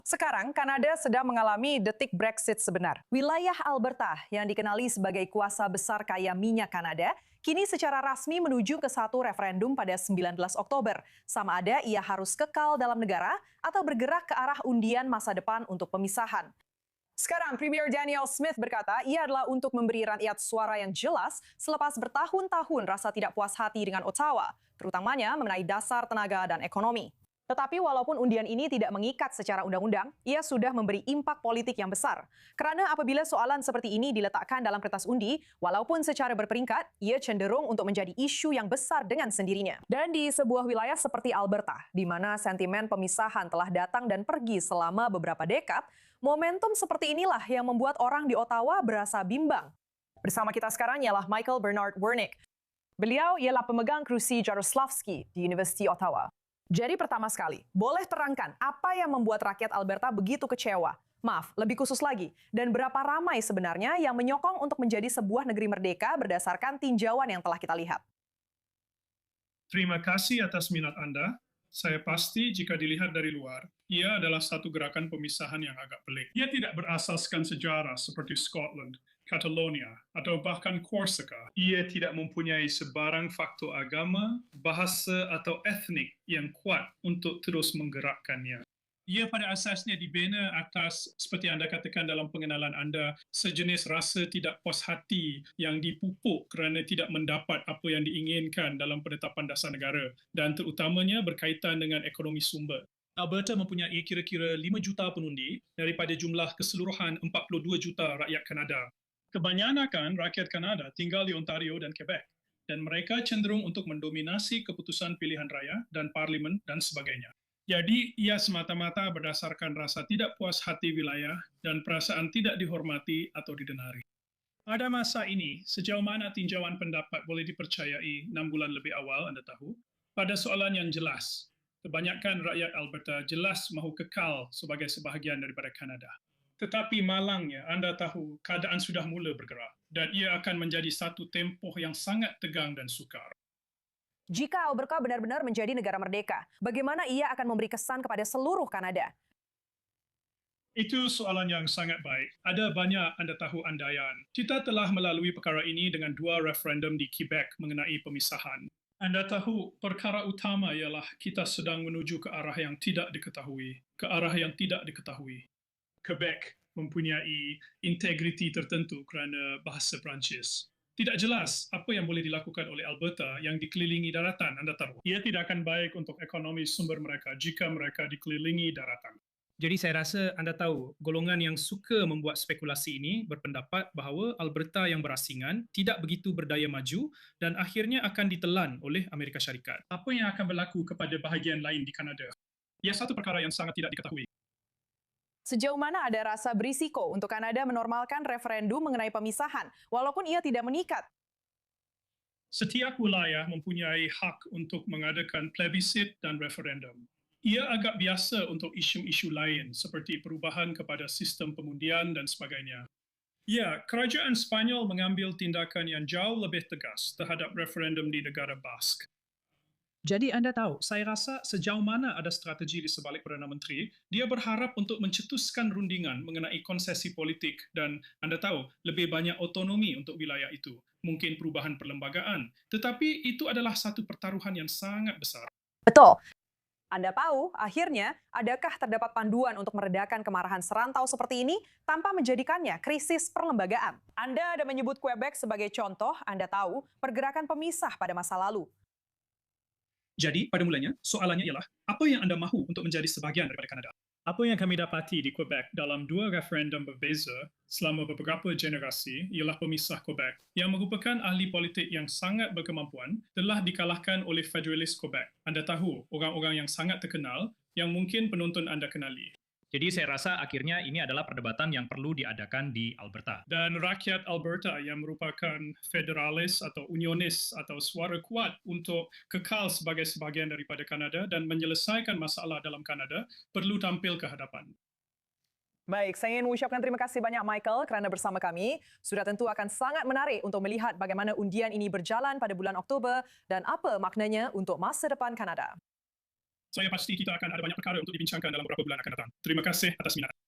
Sekarang, Kanada sedang mengalami detik Brexit sebenar. Wilayah Alberta yang dikenali sebagai kuasa besar kaya minyak Kanada, kini secara rasmi menuju ke satu referendum pada 19 Oktober. Sama ada ia harus kekal dalam negara atau bergerak ke arah undian masa depan untuk pemisahan. Sekarang, Premier Daniel Smith berkata ia adalah untuk memberi rakyat suara yang jelas selepas bertahun-tahun rasa tidak puas hati dengan Ottawa, terutamanya mengenai dasar tenaga dan ekonomi. Tetapi walaupun undian ini tidak mengikat secara undang-undang, ia sudah memberi impak politik yang besar. Karena apabila soalan seperti ini diletakkan dalam kertas undi, walaupun secara berperingkat, ia cenderung untuk menjadi isu yang besar dengan sendirinya. Dan di sebuah wilayah seperti Alberta, di mana sentimen pemisahan telah datang dan pergi selama beberapa dekad, momentum seperti inilah yang membuat orang di Ottawa berasa bimbang. Bersama kita sekarang ialah Michael Bernard Wernick. Beliau ialah pemegang kerusi Jaroslavsky di University Ottawa. Jadi pertama sekali, boleh terangkan apa yang membuat rakyat Alberta begitu kecewa? Maaf, lebih khusus lagi, dan berapa ramai sebenarnya yang menyokong untuk menjadi sebuah negeri merdeka berdasarkan tinjauan yang telah kita lihat? Terima kasih atas minat Anda. Saya pasti jika dilihat dari luar, ia adalah satu gerakan pemisahan yang agak pelik. Ia tidak berasaskan sejarah seperti Scotland, Catalonia, atau bahkan Corsica. Ia tidak mempunyai sebarang faktor agama, bahasa, atau etnik yang kuat untuk terus menggerakkannya. Ia pada asasnya dibina atas, seperti Anda katakan dalam pengenalan Anda, sejenis rasa tidak puas hati yang dipupuk kerana tidak mendapat apa yang diinginkan dalam penetapan dasar negara dan terutamanya berkaitan dengan ekonomi sumber. Alberta mempunyai kira-kira 5 juta penundi daripada jumlah keseluruhan 42 juta rakyat Kanada. Kebanyakan rakyat Kanada tinggal di Ontario dan Quebec dan mereka cenderung untuk mendominasi keputusan pilihan raya dan parlimen dan sebagainya. Jadi, ia semata-mata berdasarkan rasa tidak puas hati wilayah dan perasaan tidak dihormati atau didenari. Pada masa ini, sejauh mana tinjauan pendapat boleh dipercayai 6 bulan lebih awal, Anda tahu, pada soalan yang jelas, kebanyakan rakyat Alberta jelas mahu kekal sebagai sebahagian daripada Kanada. Tetapi malangnya, Anda tahu, keadaan sudah mula bergerak dan ia akan menjadi satu tempoh yang sangat tegang dan sukar. Jika Alberta benar-benar menjadi negara merdeka, bagaimana ia akan memberi kesan kepada seluruh Kanada? Itu soalan yang sangat baik. Ada banyak Anda tahu andaian. Kita telah melalui perkara ini dengan 2 referendum di Quebec mengenai pemisahan. Anda tahu, perkara utama ialah kita sedang menuju ke arah yang tidak diketahui, ke arah yang tidak diketahui. Quebec mempunyai integriti tertentu kerana bahasa Perancis. Tidak jelas apa yang boleh dilakukan oleh Alberta yang dikelilingi daratan, Anda tahu. Ia tidak akan baik untuk ekonomi sumber mereka jika mereka dikelilingi daratan. Jadi saya rasa Anda tahu, golongan yang suka membuat spekulasi ini berpendapat bahawa Alberta yang berasingan tidak begitu berdaya maju dan akhirnya akan ditelan oleh Amerika Syarikat. Apa yang akan berlaku kepada bahagian lain di Kanada? Ia satu perkara yang sangat tidak diketahui. Sejauh mana ada rasa berisiko untuk Kanada menormalkan referendum mengenai pemisahan, walaupun ia tidak mengikat? Setiap wilayah mempunyai hak untuk mengadakan plebisit dan referendum. Ia agak biasa untuk isu-isu lain seperti perubahan kepada sistem pengundian dan sebagainya. Ya, kerajaan Spanyol mengambil tindakan yang jauh lebih tegas terhadap referendum di negara Basque. Jadi Anda tahu, saya rasa sejauh mana ada strategi di sebalik Perdana Menteri, dia berharap untuk mencetuskan rundingan mengenai konsesi politik dan Anda tahu, lebih banyak otonomi untuk wilayah itu. Mungkin perubahan perlembagaan, tetapi itu adalah satu pertaruhan yang sangat besar. Betul. Anda tahu, akhirnya, adakah terdapat panduan untuk meredakan kemarahan serantau seperti ini tanpa menjadikannya krisis perlembagaan? Anda ada menyebut Quebec sebagai contoh, Anda tahu, pergerakan pemisah pada masa lalu. Jadi, pada mulanya, soalannya ialah, apa yang Anda mahu untuk menjadi sebahagian daripada Kanada? Apa yang kami dapati di Quebec dalam 2 referendum berbeza selama beberapa generasi ialah pemisah Quebec yang merupakan ahli politik yang sangat berkemampuan telah dikalahkan oleh Federalist Quebec. Anda tahu, orang-orang yang sangat terkenal yang mungkin penonton Anda kenali. Jadi saya rasa akhirnya ini adalah perdebatan yang perlu diadakan di Alberta. Dan rakyat Alberta yang merupakan federalis atau unionis atau suara kuat untuk kekal sebagai sebahagian daripada Kanada dan menyelesaikan masalah dalam Kanada perlu tampil ke hadapan. Baik, saya ingin mengucapkan terima kasih banyak Michael kerana bersama kami. Sudah tentu akan sangat menarik untuk melihat bagaimana undian ini berjalan pada bulan Oktober dan apa maknanya untuk masa depan Kanada. Saya pasti kita akan ada banyak perkara untuk dibincangkan dalam beberapa bulan akan datang. Terima kasih atas minat.